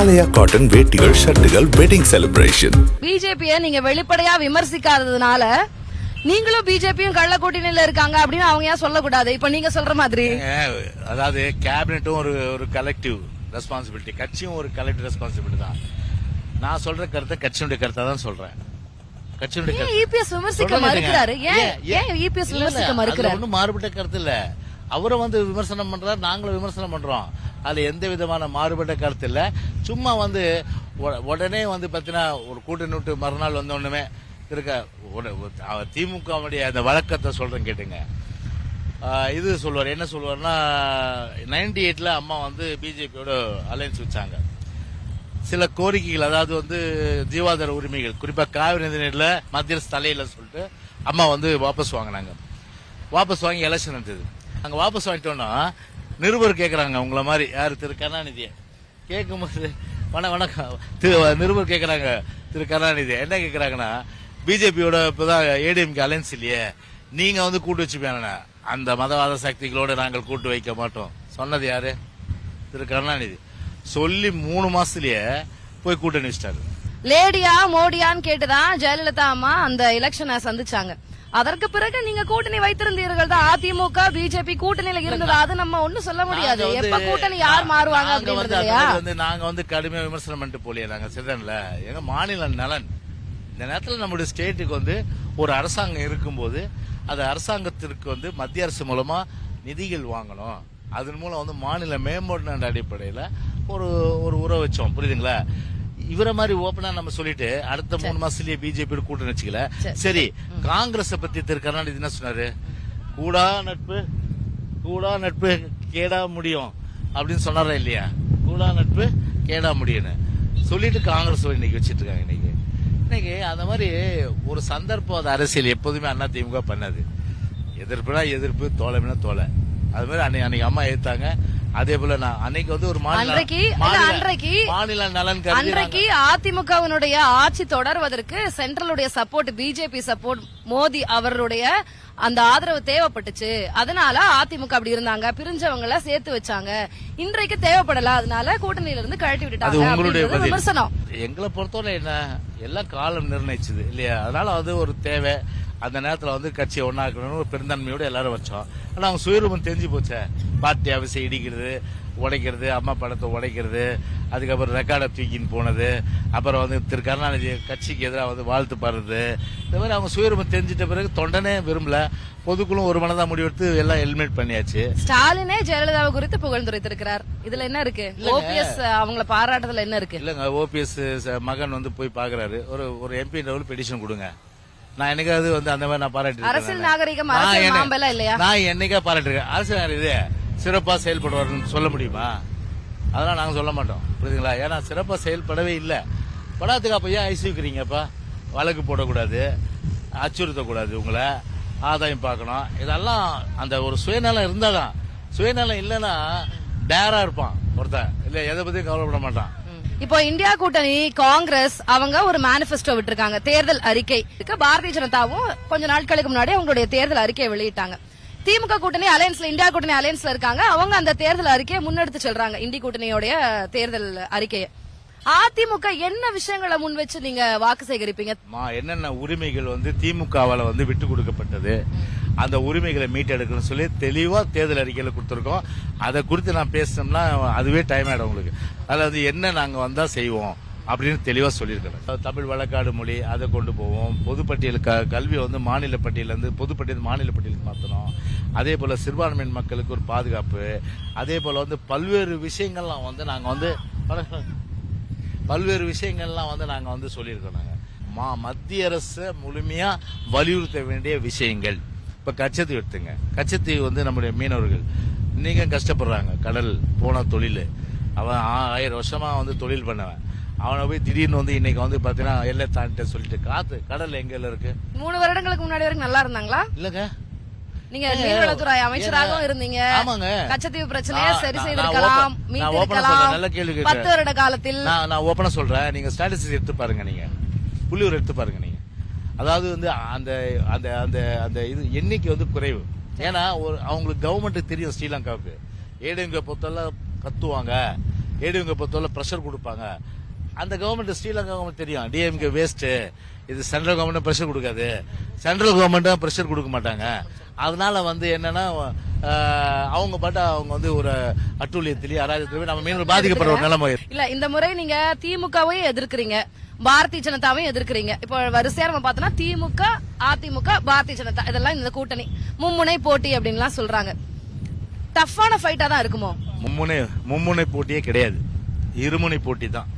Himalaya cotton வேட்டிகள், ஷர்ட்டுகள், wedding celebration. பிஜேபியை நீங்க வெளிப்படையா விமர்சிக்காததுனால நீங்களும் பிஜேபியும் கள்ள கூட்டணியில இருக்காங்க அப்படின்னு அவங்க ஏன் சொல்லக்கூடாது? இப்ப நீங்க சொல்ற மாதிரி அதாவது கேபினெட்டும் ஒரு கலெக்டிவ் ரெஸ்பான்சிபிலிட்டி, கட்சியும் ஒரு கலெக்டிவ் ரெஸ்பான்சிபிலிட்டி தான். நான் சொல்ற கருத்தை கட்சியுடைய கருத்தை தான் சொல்றேன். இபிஎஸ் விமர்சிக்க மறுக்கிறாரு. ஏன் இபிஎஸ் விமர்சிக்க மறுக்கிறாரு? ஒன்னும் மாறுபட்ட கருத்து இல்ல. அவரை வந்து விமர்சனம் பண்றாரு, நாங்களும் விமர்சனம் பண்றோம். அதுல எந்த விதமான மாறுபட்ட கருத்து இல்ல. சும்மா வந்து உடனே வந்து பாத்தீங்கன்னா ஒரு கூட்டணி விட்டு மறுநாள் வந்த ஒண்ணுமே இருக்க திமுகவுடைய அந்த வழக்கத்தை சொல்றேன் கேட்டுங்க. இது சொல்லுவார், என்ன சொல்லுவார்னா 98ல அம்மா வந்து பிஜேபியோட அலையன்ஸ் வச்சாங்க. சில கோரிக்கைகள், அதாவது வந்து ஜீவாதார உரிமைகள், குறிப்பா காவிரி நதிநீர்ல மத்திய அரசு தலையில சொல்லிட்டு அம்மா வந்து வாபஸ் வாங்கினாங்க. வாபஸ் வாங்கி எலெக்ஷன் நடந்தது. அங்க வாபஸ் வாங்கிட்டோம்னா நிருபர் கேட்கறாங்க, உங்களை மாதிரி யாரு திரு கருணாநிதியை கேட்கும்போது வணக்கம் நிருபர் கேட்கறாங்க, திரு கருணாநிதி என்ன கேட்கறாங்கன்னா, பிஜேபியோட இப்பதான் ஏடிஎம்கே அலையன்ஸ் இல்லையே, நீங்க வந்து கூட்டு வச்சுப்பீங்க, அந்த மதவாத சக்திகளோட நாங்கள் கூட்டு வைக்க மாட்டோம். சொன்னது யாரு? திரு கருணாநிதி. சொல்லி 3 மாசத்துலயே போய் கூட்டணி வச்சிட்டாரு. லேடியா மோடியான்னு கேட்டுதான் ஜெயலலிதா அம்மா அந்த எலெக்ஷனை சந்திச்சாங்க. அதற்கு பிறகு நீங்க கூட்டணி வைத்திருந்தீர்கள் தான். அதிமுக பிஜேபி கூட்டணியில இருந்தது, அது நம்ம ஒண்ணும் சொல்ல முடியாது. எப்ப கூட்டணி யார் மாறுவாங்க அப்படின்றது நாங்க வந்து கடுமையா விமர்சனம் பண்ணிட்டு போலியே. நாங்க சிதன்ல எங்க மாநில நலன், இந்த நேரத்தில் நம்முடைய ஸ்டேட்டுக்கு வந்து ஒரு அரசாங்கம் இருக்கும்போது அது அரசாங்கத்திற்கு வந்து மத்திய அரசு மூலமா நிதிகள் வாங்கணும், அதன் மூலம் வந்து மாநில மேம்பாடு அடிப்படையில் ஒரு உறவு வச்சோம். புரியுதுங்களா? இவரை மாதிரி ஓபனா நம்ம சொல்லிட்டு அடுத்த 3 மாசத்துலயே பிஜேபி கூட்டணி வச்சுக்கல. சரி, காங்கிரஸ் பத்தி திரு கருணாநிதி என்ன சொன்னாரு? கூடா நட்பு கேடா முடியும் அப்படின்னு சொன்னாரா இல்லையா? கூடா நட்பு கேடா முடியும்னு சொல்லிட்டு காங்கிரஸ் இன்னைக்கு வச்சிட்டு இருக்காங்க. இன்னைக்கு அந்த மாதிரி ஒரு சந்தர்ப்ப அரசியல் எப்போதுமே அண்ணா திமுக பண்ணாது. எதிர்ப்புனா எதிர்ப்பு, தோழமைனா தோழை. அது மாதிரி அன்னைக்கு அம்மா ஏத்தாங்க. அதே போல நான் அன்னைக்கு வந்து ஒரு மாநில நலன் அன்றைக்கு அதிமுகவினுடைய ஆட்சி தொடர்வதற்கு சென்ட்ரலுடைய சப்போர்ட், பிஜேபி சப்போர்ட், மோடி அவருடைய அந்த ஆதரவு தேவைப்பட்டுச்சு. அதனால அதிமுக அப்படி இருந்தாங்க, பிரிஞ்சவங்களை சேர்த்து வச்சாங்க. இன்றைக்கு தேவைப்படல, அதனால கூட்டணியில இருந்து கழட்டி விட்டுட்டாங்க. விமர்சனம் எங்களை பொறுத்தவரை என்ன, எல்லாம் காலம் நிர்ணயிச்சது இல்லையா? அதனால அது ஒரு தேவை. அந்த நேரத்தில் வந்து கட்சியை ஒன்னாக்கணும்னு ஒரு பெருந்தன்மையோட எல்லாரும் வச்சோம். ஆனா அவங்க சுயரூபம் தெரிஞ்சு போச்சே. பார்ட்டி ஆஃபீஸை இடிக்கிறது, உடைக்கிறது, அம்மா படத்தை உடைக்கிறது, அதுக்கப்புறம் ரெக்கார்டை தூக்கின்னு போனது, அப்புறம் வந்து திரு கருணாநிதி கட்சிக்கு எதிராக வந்து வாழ்த்து பாடுறது, இந்த மாதிரி அவங்க சுயரூபம் தெரிஞ்சிட்ட பிறகு தொண்டனே விரும்பல. பொதுக்குழு ஒரு மனதான் முடிவெடுத்து எல்லாம் எலிமினேட் பண்ணியாச்சு. ஸ்டாலினே ஜெயலலிதாவை குறித்து புகழ்ந்துரைத்திருக்கிறார். இதுல என்ன இருக்கு? ஓபிஎஸ் அவங்கள பாராட்டுறதுல என்ன இருக்கு? இல்லங்க, ஓபிஎஸ் மகன் வந்து போய் பாக்குறாரு, ஒரு எம்பி பெட்டிஷன் கொடுங்க. நான் என்னைக்காவது வந்து அந்த மாதிரி நான் பாராட்டி அரசியல் நாகரிகம் இல்லையா? நான் என்னைக்கா பாராட்டிருக்கேன். அரசியல் நாகரிகம் சிறப்பா செயல்படுவார்னு சொல்ல முடியுமா? அதெல்லாம் நாங்க சொல்ல மாட்டோம். புரியுதுங்களா? ஏன்னா சிறப்பா செயல்படவே இல்லை. படாத்துக்கு அப்ப ஏன் ஐசிக்கிறீங்கப்பா? வழக்கு போடக்கூடாது, அச்சுறுத்தக்கூடாது, உங்களை ஆதாயம் பார்க்கணும். இதெல்லாம் அந்த ஒரு சுயநலம் இருந்தாதான். சுயநலம் இல்லைன்னா டேரா இருப்பான் ஒருத்தன், இல்ல எதை பத்தியும் கவலைப்பட மாட்டான். இப்போ இந்தியா கூட்டணி காங்கிரஸ் அவங்க ஒரு மேனிபெஸ்டோ விட்டுருக்காங்க, தேர்தல் அறிக்கை. பாரதிய ஜனதாவும் கொஞ்ச நாட்களுக்கு முன்னாடி அவங்களுடைய தேர்தல் அறிக்கையை வெளியிட்டாங்க. திமுக கூட்டணி அலையன்ஸ்ல, இந்தியா கூட்டணி அலையன்ஸ்ல இருக்காங்க. அவங்க அந்த தேர்தல் அறிக்கையை முன்னெடுத்து செல்றாங்க, இந்திய கூட்டணியோட தேர்தல் அறிக்கையை. அதிமுக என்ன விஷயங்களை முன் வச்சு நீங்க வாக்கு சேகரிப்பீங்க? என்னென்ன உரிமைகள் வந்து திமுகவால வந்து விட்டு கொடுக்கப்பட்டது, அந்த உரிமைகளை மீட்டெடுக்கணும்னு சொல்லி தெளிவா தேர்தல் அறிக்கையில கொடுத்திருக்கோம். அதை குறித்து நான் பேசணும்னா அதுவே டைம் ஆயிடும் உங்களுக்கு. அதாவது என்ன நாங்க வந்தா செய்வோம் அப்படின்னு தெளிவா சொல்லியிருக்கிறோம். தமிழ் வழக்காடு மொழி அதை கொண்டு போவோம். பொதுப்பட்டியல் கல்வியை வந்து மாநில பட்டியல இருந்து பொதுப்பட்டியல் மாநில பட்டியலுக்கு மாற்றணும். அதே போல சிறுபான்மையின் மக்களுக்கு ஒரு பாதுகாப்பு. அதே போல வந்து பல்வேறு விஷயங்கள்லாம் வந்து நாங்க வந்து சொல்லியிருக்கோம். மத்திய அரசு முழுமையா வலியுறுத்த வேண்டிய விஷயங்கள். இப்ப கச்சத்தீவு எடுத்துங்க. கச்சத்தீவு வந்து நம்முடைய மீனவர்கள் இன்னைக்கு கஷ்டப்படுறாங்க. கடல் போன தொழில், அவன் 1000 வருஷமா வந்து தொழில் பண்ணவன், அவனை போய் திடீர்னு வந்து இன்னைக்கு வந்து பாத்தீங்கன்னா எல்லை தாண்ட சொல்லிட்டு காத்து கடல் எங்க இருக்கு? 3 வருடங்களுக்கு முன்னாடி வரைக்கும் நல்லா இருந்தாங்களா? இல்லங்க, நீங்க மீன்வளத்துறை அமைச்சராகவும் இருந்தீங்க. ஆமாங்க, கச்சத்தீவு பிரச்சனையை சரி செய்திருக்கலாம், மீட்டிருக்கலாம். நல்ல கேள்வி. 10 வருட காலத்தில் நான் ஓபனா சொல்றேன். நீங்க ஸ்டாட்டிஸ்டிக்ஸ் எடுத்து பாருங்க, நீங்க புள்ளியூர் எடுத்து பாருங்க. நீங்க அதாவது வந்து அந்த அந்த அந்த அந்த இது எண்ணிக்கை வந்து குறைவு. ஏன்னா அவங்களுக்கு கவர்மெண்ட்டுக்கு தெரியும் ஸ்ரீலங்காவுக்கு ஏடிஎம்கே பொறுத்தவரை கத்துவாங்க, ஏடிஎம்கே பொறுத்தவரை ப்ரெஷர் கொடுப்பாங்க. அந்த கவர்மெண்ட் ஸ்ரீலங்கா கவர்மெண்ட் தெரியும், டிஎம்கே வேஸ்ட், இது சென்ட்ரல் கவர்மெண்ட் ப்ரெஷர் கொடுக்காது, சென்ட்ரல் கவர்மெண்ட்டும் ப்ரெஷர் கொடுக்க மாட்டாங்க. அதனால வந்து என்னன்னா அவங்க பாட்டு அவங்க வந்து ஒரு அட்டூழியத்திலேயே அராஜகத்திலேயே நம்ம மீண்டும் பாதிக்கப்படுற ஒரு நிலைமை. இல்ல இந்த முறை நீங்க திமுகவையும் எதிர்க்கிறீங்க, பாரதிய ஜனதாவையும் எதிர்க்கிறீங்க. இப்போ வரிசையா நம்ம பார்த்தோம்னா திமுக, அதிமுக, பாரதிய ஜனதா இதெல்லாம் இந்த கூட்டணி மும்முனை போட்டி அப்படின்லாம் சொல்றாங்க. டஃப்பான ஃபைட்டா தான் இருக்குமோ? மும்முனை போட்டியே கிடையாது, இருமுனை போட்டி தான்.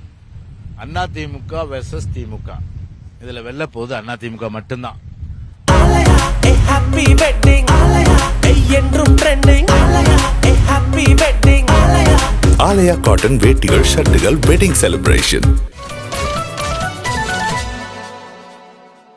அண்ணா திமுக வெர்சஸ் திமுக. இதுல வெல்ல போகுது அண்ணா திமுக மட்டும்தான். ஆலயா காட்டன் வேட்டிகள் ஷர்ட்டுகள் வெட்டிங் செலிப்ரேஷன்.